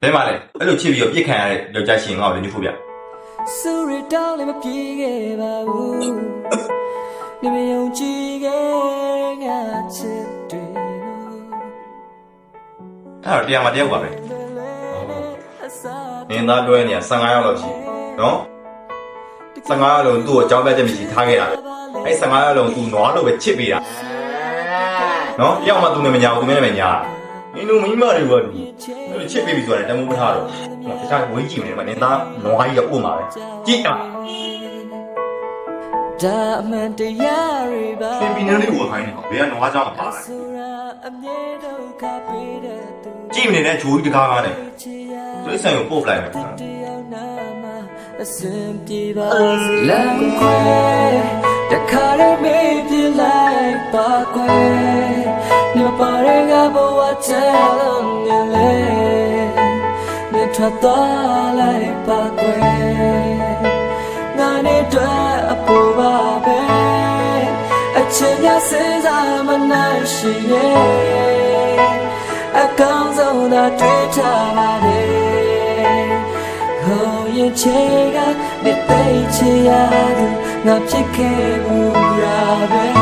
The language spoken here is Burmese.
ဘယ်မှာလဲအဲ့လိုချစ်ပြီးတော့ပြစ်ခံရတဲ့ယောက်ျားရှင်ငါ့ကိုလည်းညှို့ပြဆိုရတောင်းလည်းမပြေခဲ့ပါဘူးနေမယုံကြည်ခဲ့ငါချစ်တွေကိုအဲ့တော့တရားမှာတယောက်ပါပဲနင်းသားပြောရနေရ15ယောက်လောက်ရှိနော်15ယောက်လုံးသူ့ကိုအကြောင်းပြချက်မရှိထားခဲ့တာအဲ့15ယောက်လုံးသူနွားလို့ပဲချစ်ပေးတာနော်တယောက်မှသူနဲ့မညာဘူးသူနဲ့ပဲညာနင်းတို့မိမတွေကချစ်ပေးပြီဆိုတာတမိုးမထားတော့တခြားဝေးကြည့်နေမှာနင်းသားနွားကြီးကဥမှာပဲကြည့်တာဒါအမှန်တရားတွေပါရှင်ပီနန်းလေးကိုခိုင်းနေတော့ဘယ်ကနွားကြောင်ပါလဲကြည့်နေတဲ့ဂျိုးကြီးတကားကားနဲ့သူအဆန်ကိုပို့လိုက်မယ်အစင်ပြေပါလမ်းခွဲတခါတည်းမေးပြလိုက်ပါကွယ်ညပါရကဘဝချမ်းလုံးနဲ့လေမြတ်ထွက်သွားလိုက်ပါကွယ်ငါနဲ့တွေ့အပူပါပဲအချင်းရစင်စားမနိုင်ရှိရဲ့အကောင်းဆုံးသာတွေ့ထားပါလေဟိုရင်ချေကမြတ်သိချေရသူငါဖြစ်ခဲ့မှုရာပဲ